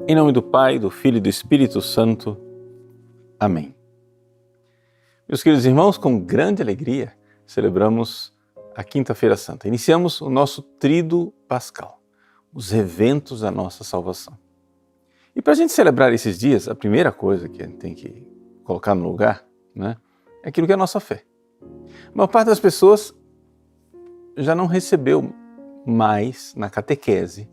Em nome do Pai, do Filho e do Espírito Santo. Amém. Meus queridos irmãos, com grande alegria, celebramos a Quinta-feira Santa. Iniciamos o nosso Tríduo Pascal, os eventos da nossa salvação. E para a gente celebrar esses dias, a primeira coisa que a gente tem que colocar no lugar, é aquilo que é a nossa fé. A maior parte das pessoas já não recebeu mais na catequese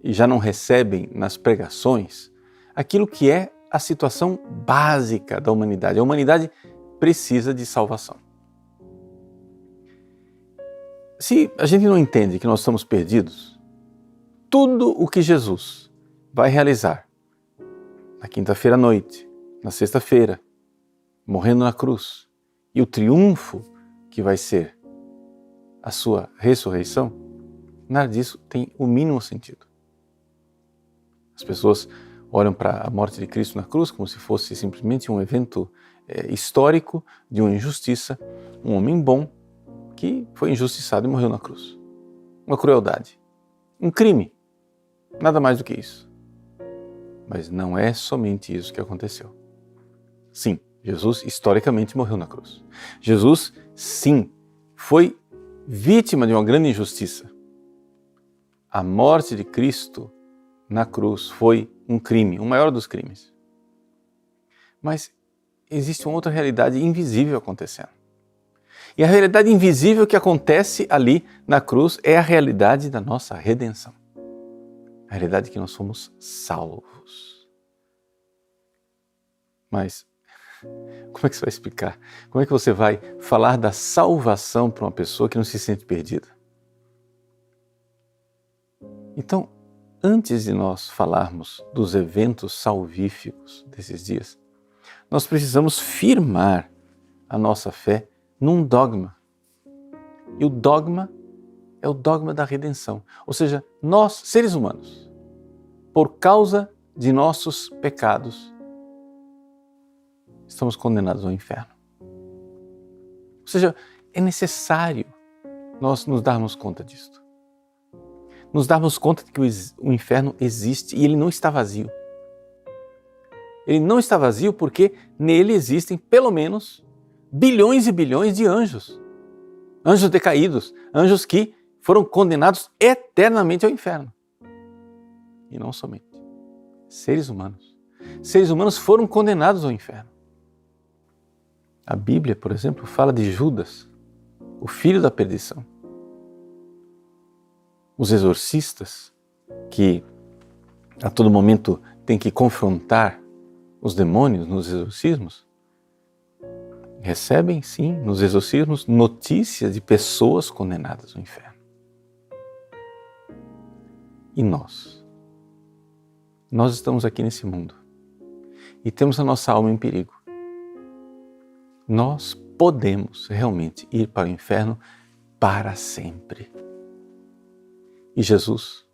e já não recebem nas pregações aquilo que é a situação básica da humanidade. A humanidade precisa de salvação. Se a gente não entende que nós estamos perdidos, tudo o que Jesus vai realizar na quinta-feira à noite, na sexta-feira, morrendo na cruz, e o triunfo que vai ser a sua ressurreição, nada disso tem o mínimo sentido. As pessoas olham para a morte de Cristo na cruz como se fosse simplesmente um evento histórico de uma injustiça, um homem bom que foi injustiçado e morreu na cruz. Uma crueldade, um crime, nada mais do que isso. Mas não é somente isso que aconteceu. Sim, Jesus historicamente morreu na cruz. Jesus, sim, foi vítima de uma grande injustiça. A morte de Cristo na cruz foi um crime, o maior dos crimes. Mas existe uma outra realidade invisível acontecendo. E a realidade invisível que acontece ali na cruz é a realidade da nossa redenção. A realidade que nós somos salvos. Mas como é que você vai explicar? Como é que você vai falar da salvação para uma pessoa que não se sente perdida? Então, antes de nós falarmos dos eventos salvíficos desses dias, nós precisamos firmar a nossa fé num dogma. E o dogma é o dogma da redenção. Ou seja, nós, seres humanos, por causa de nossos pecados, estamos condenados ao inferno. Ou seja, é necessário nós nos darmos conta disto. Nos darmos conta de que o inferno existe e ele não está vazio. Ele não está vazio porque nele existem pelo menos bilhões e bilhões de anjos. Anjos decaídos, anjos que foram condenados eternamente ao inferno. E não somente. Seres humanos. Seres humanos foram condenados ao inferno. A Bíblia, por exemplo, fala de Judas, o filho da perdição. Os exorcistas, que a todo momento têm que confrontar os demônios nos exorcismos, recebem, sim, nos exorcismos, notícias de pessoas condenadas ao inferno. E nós? Nós estamos aqui nesse mundo e temos a nossa alma em perigo. Nós podemos realmente ir para o inferno para sempre. E Jesus,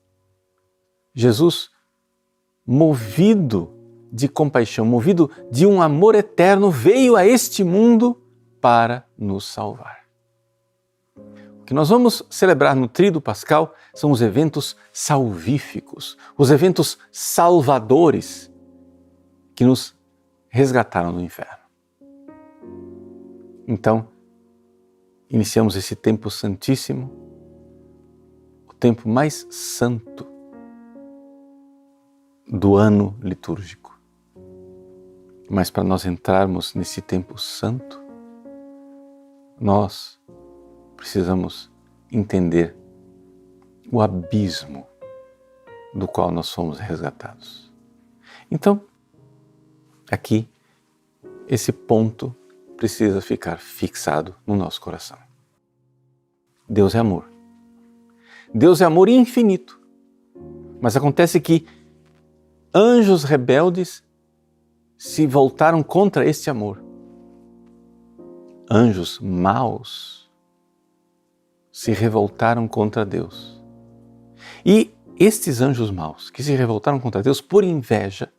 movido de compaixão, movido de um amor eterno, veio a este mundo para nos salvar. O que nós vamos celebrar no Tríduo Pascal são os eventos salvíficos, os eventos salvadores que nos resgataram do inferno. Então, iniciamos esse tempo santíssimo, o tempo mais santo do ano litúrgico. Mas para nós entrarmos nesse tempo santo, nós precisamos entender o abismo do qual nós fomos resgatados. Então, aqui, esse ponto precisa ficar fixado no nosso coração. Deus é amor. Deus é amor infinito. Mas acontece que anjos rebeldes se voltaram contra este amor. Anjos maus se revoltaram contra Deus. E estes anjos maus que se revoltaram contra Deus por inveja,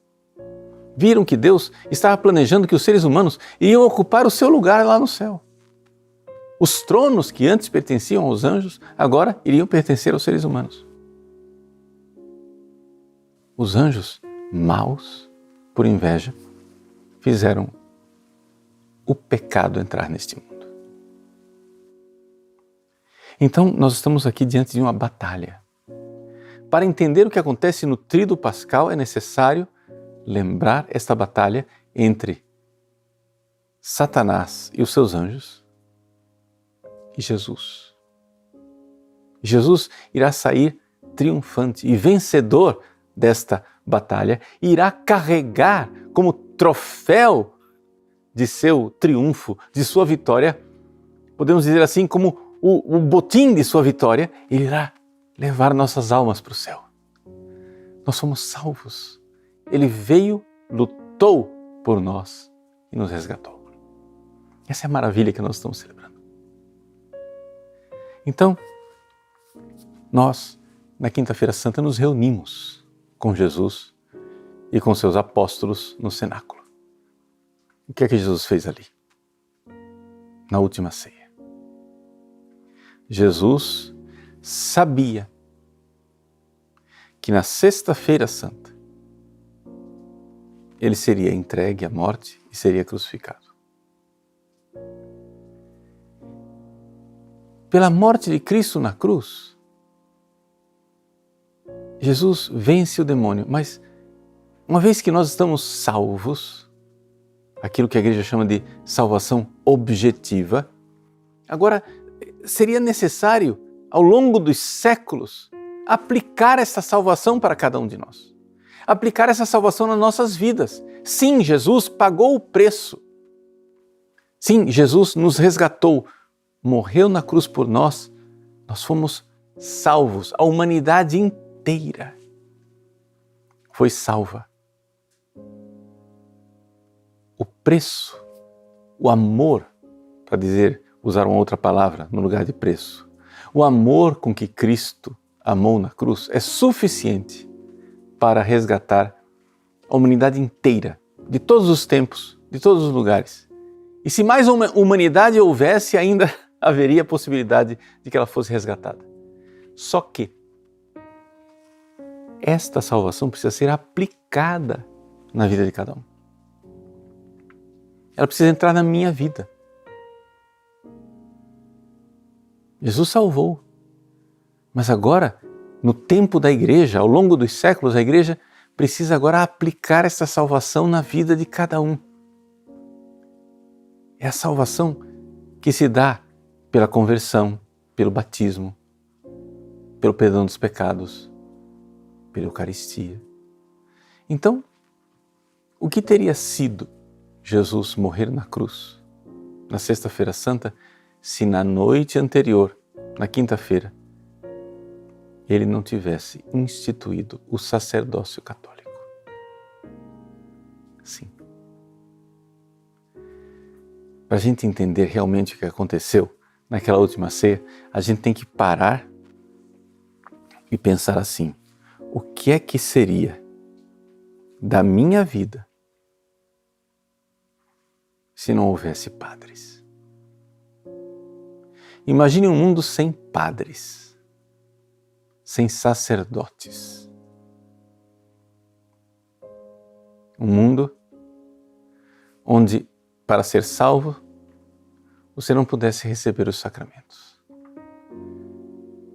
viram que Deus estava planejando que os seres humanos iriam ocupar o seu lugar lá no céu. Os tronos que antes pertenciam aos anjos, agora iriam pertencer aos seres humanos. Os anjos maus, por inveja, fizeram o pecado entrar neste mundo. Então, nós estamos aqui diante de uma batalha. Para entender o que acontece no Tríduo Pascal, é necessário lembrar esta batalha entre Satanás e os seus anjos e Jesus. Jesus irá sair triunfante e vencedor desta batalha e irá carregar como troféu de seu triunfo, de sua vitória, podemos dizer assim, como o botim de sua vitória, ele irá levar nossas almas para o céu. Nós somos salvos. Ele veio, lutou por nós e nos resgatou. Essa é a maravilha que nós estamos celebrando. Então, nós, na Quinta-feira Santa, nos reunimos com Jesus e com seus apóstolos no cenáculo. O que é que Jesus fez ali? Na última ceia. Jesus sabia que na Sexta-feira Santa ele seria entregue à morte e seria crucificado. Pela morte de Cristo na cruz, Jesus vence o demônio, mas uma vez que nós estamos salvos, aquilo que a igreja chama de salvação objetiva, agora seria necessário, ao longo dos séculos, aplicar essa salvação para cada um de nós. Aplicar essa salvação nas nossas vidas. Sim, Jesus pagou o preço. Sim, Jesus nos resgatou, morreu na cruz por nós. Nós fomos salvos. A humanidade inteira foi salva. O preço, o amor, para usar uma outra palavra no lugar de preço, o amor com que Cristo amou na cruz é suficiente para resgatar a humanidade inteira, de todos os tempos, de todos os lugares. E se mais uma humanidade houvesse, ainda haveria a possibilidade de que ela fosse resgatada. Só que esta salvação precisa ser aplicada na vida de cada um. Ela precisa entrar na minha vida. Jesus salvou. Mas agora, no tempo da igreja, ao longo dos séculos, a igreja precisa agora aplicar essa salvação na vida de cada um. É a salvação que se dá pela conversão, pelo batismo, pelo perdão dos pecados, pela Eucaristia. Então, o que teria sido Jesus morrer na cruz, na Sexta-feira Santa, se na noite anterior, na quinta-feira, ele não tivesse instituído o sacerdócio católico? Sim. Para a gente entender realmente o que aconteceu naquela última ceia, a gente tem que parar e pensar assim: o que é que seria da minha vida se não houvesse padres? Imagine um mundo sem padres, sem sacerdotes. Um mundo onde, para ser salvo, você não pudesse receber os sacramentos.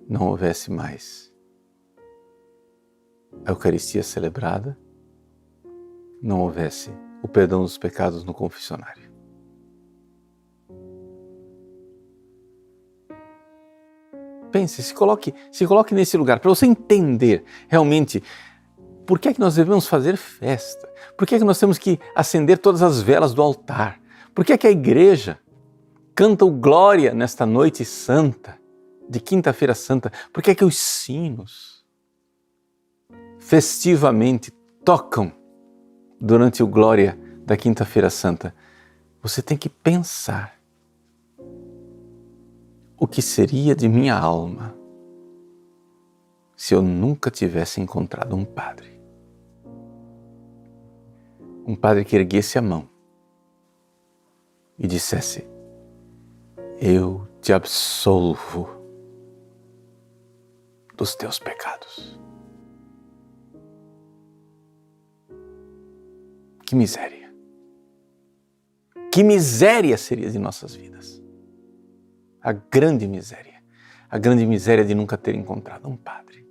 Não houvesse mais a Eucaristia celebrada, não houvesse o perdão dos pecados no confessionário. Pense, se coloque nesse lugar, para você entender realmente por que é que nós devemos fazer festa, por que é que nós temos que acender todas as velas do altar, por que é que a igreja canta o Glória nesta noite santa, de Quinta-feira Santa, por que é que os sinos festivamente tocam durante o Glória da Quinta-feira Santa. Você tem que pensar: o que seria de minha alma se eu nunca tivesse encontrado um padre? Um padre que erguesse a mão e dissesse: eu te absolvo dos teus pecados. Que miséria! Que miséria seria de nossas vidas! A grande miséria de nunca ter encontrado um padre.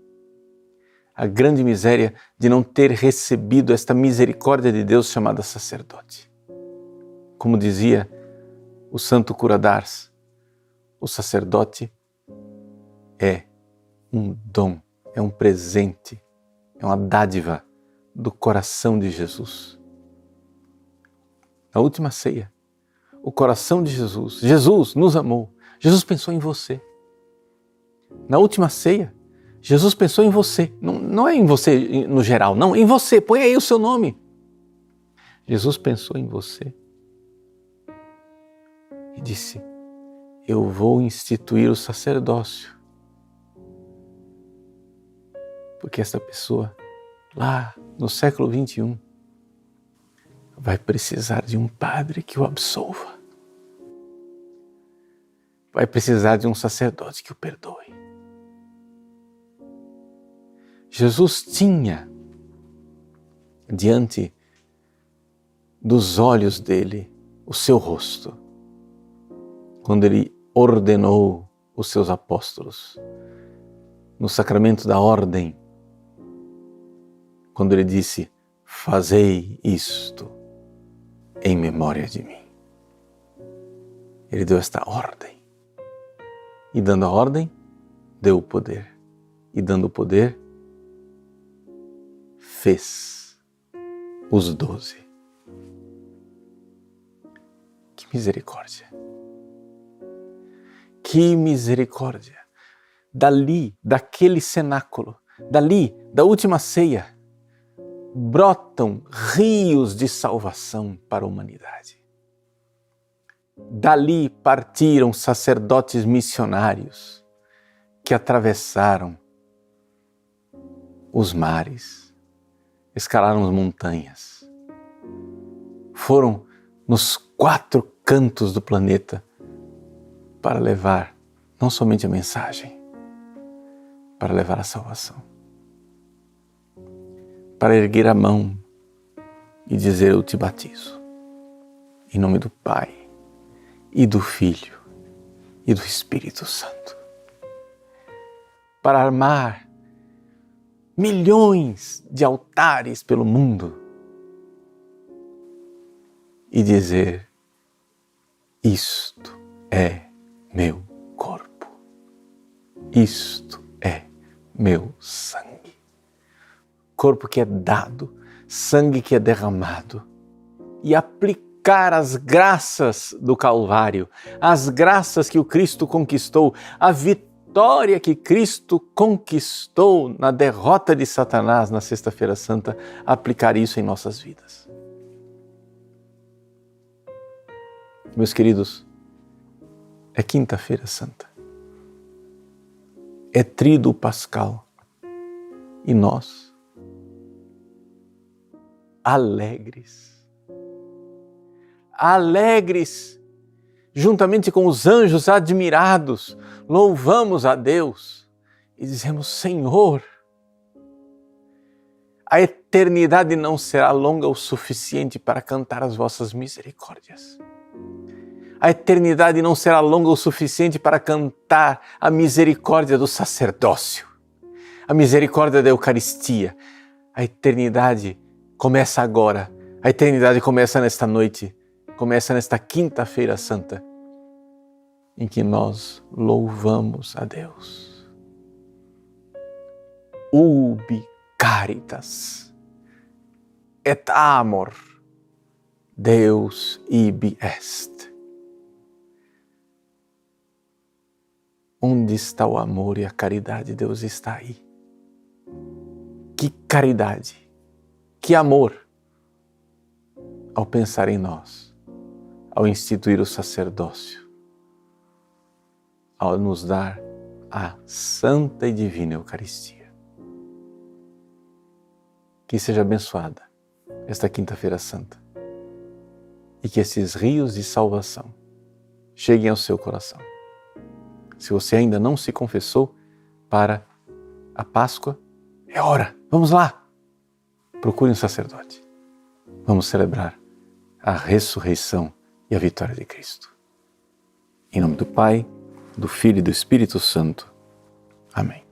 A grande miséria de não ter recebido esta misericórdia de Deus chamada sacerdote. Como dizia o santo cura d'Ars, o sacerdote é um dom, é um presente, é uma dádiva do coração de Jesus. Na última ceia, o coração de Jesus, Jesus nos amou, Jesus pensou em você. Na última ceia, Jesus pensou em você, não é em você no geral, não, em você, põe aí o seu nome. Jesus pensou em você e disse, eu vou instituir o sacerdócio. Porque essa pessoa, lá no século 21, vai precisar de um padre que o absolva. Vai precisar de um sacerdote que o perdoe. Jesus tinha diante dos olhos dele o seu rosto, quando ele ordenou os seus apóstolos no sacramento da ordem, quando ele disse, fazei isto em memória de mim. Ele deu esta ordem. E dando a ordem, deu o poder. E dando o poder, fez os 12. Que misericórdia! Que misericórdia! Dali, daquele cenáculo, dali, da última ceia, brotam rios de salvação para a humanidade. Dali partiram sacerdotes missionários que atravessaram os mares, escalaram as montanhas, foram nos 4 cantos do planeta para levar não somente a mensagem, para levar a salvação, para erguer a mão e dizer eu te batizo, em nome do Pai, e do Filho, e do Espírito Santo, para armar milhões de altares pelo mundo e dizer, isto é meu corpo, isto é meu sangue. Corpo que é dado, sangue que é derramado, e aplicar as graças do Calvário, as graças que o Cristo conquistou, a vitória que Cristo conquistou na derrota de Satanás na Sexta-feira Santa, aplicar isso em nossas vidas. Meus queridos, é Quinta-feira Santa, é Tríduo Pascal, e nós, alegres, juntamente com os anjos admirados, louvamos a Deus e dizemos, Senhor, a eternidade não será longa o suficiente para cantar as vossas misericórdias. A eternidade não será longa o suficiente para cantar a misericórdia do sacerdócio, a misericórdia da Eucaristia. A eternidade começa agora, a eternidade começa nesta noite, começa nesta Quinta-feira Santa, em que nós louvamos a Deus. Ubi caritas et amor Deus ibi est. Onde está o amor e a caridade? Deus está aí. Que caridade, que amor, ao pensar em nós, ao instituir o sacerdócio, ao nos dar a santa e divina Eucaristia. Que seja abençoada esta Quinta-feira Santa e que esses rios de salvação cheguem ao seu coração. Se você ainda não se confessou para a Páscoa, é hora, vamos lá! Procure um sacerdote. vamos celebrar a ressurreição e a vitória de Cristo. Em nome do Pai, do Filho e do Espírito Santo. Amém.